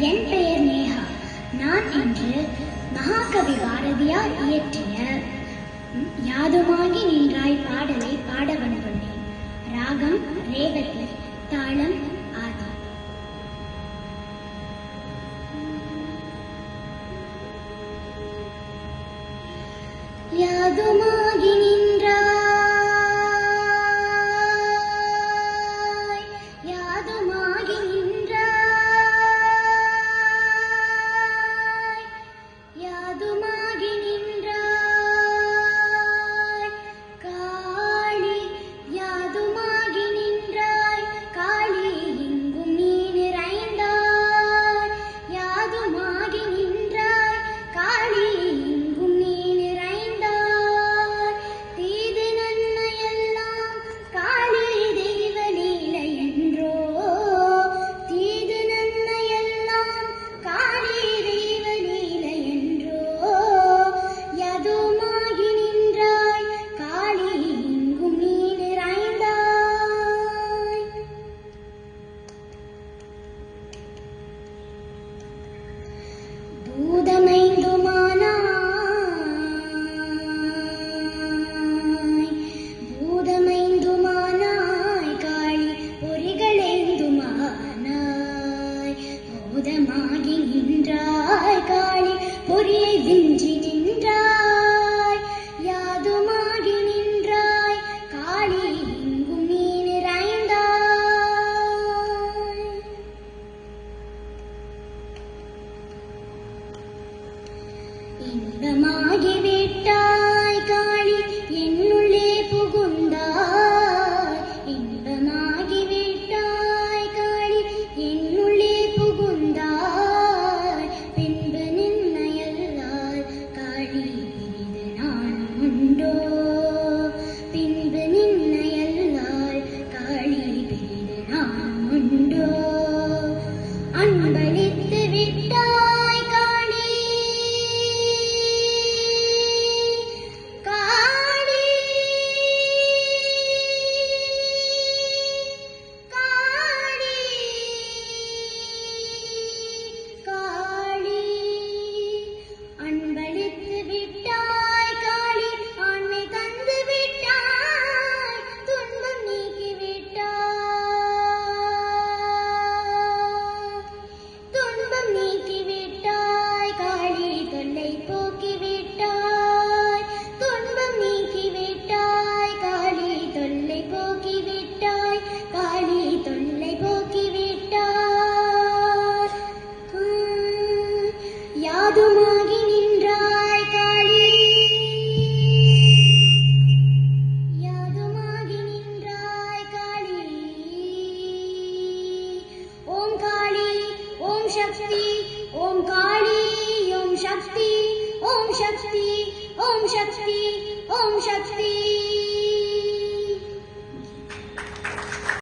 என் பெயர் நேஹா. நான் இன்று மகாகவி பாரதியார் இயற்றிய யாதுமாகி நின்றாய் பாடலை பாட வந்துள்ளேன். ராகம் ரேவதி, தாளம் ஆதி. யாதுமாகி நின்றாய், யாதுமாகி நின்றாய், யாதுமாகி நின்றாய் காளி, யாதுமாகி நின்றாய் காளி, எங்கும் நீ நிறைந்தாய். யாதுமாகி நின்றாய் காளி, எங்கும் நீ நிறைந்தாய். தீது நன்மையெல்லாம் காளி தெய்வ லீலை என்றோ, தீது நன்மையெல்லாம் காளி தெய்வ லீலை என்றோ. யாதுமாகி நின்றாய் காளி, எங்கும் நீ நிறைந்தாய். பூதமைந்துமானாய் காளி, பொறிகளேந்துமானாய். பூதமாகி நின்றாய் காளி, பொறியை விஞ்சி நின்றாய். யாதுமாகி நின்றாய் காளி, எங்கும் நீ நிறைந்தாய். இன்பமாகி விட்டாய் காளி, என்னுள்ளே புகுந்தாய். இன்பமாகி விட்டாய் காளி, என்னுள்ளே புகுந்தாய். பின்பு நின்னையல்லால் காளி பிரிது நானும் உண்டோ, பின்பு நின்னையல்லால் காளி பிரிது நானும் உண்டோ. அன்பளித்து விட்டாய் காளி, காளி, காளி, காளி. அன்பளித்து விட்டாய் காளி, ஆண்மை தந்து விட்டாய், துன்பம் நீக்கி விட்டாய். துன்பம் நீக்கி விட்டாய் காளி, தொல்லை போக்கி விட்டாய். துன்பம் நீக்கி விட்டாய் காளி, தொல்லை போக்கி விட்டாய். காளி, தொல்லை போக்கி விட்டாய். யாதுமாகி நின்றாய் காளி, யாதுமாகி நின்றாய் காளி. ஓம் காளி, ஓம் சக்தி, ஓம் காளி, ஓம் சக்தி, ஓம் சக்தி.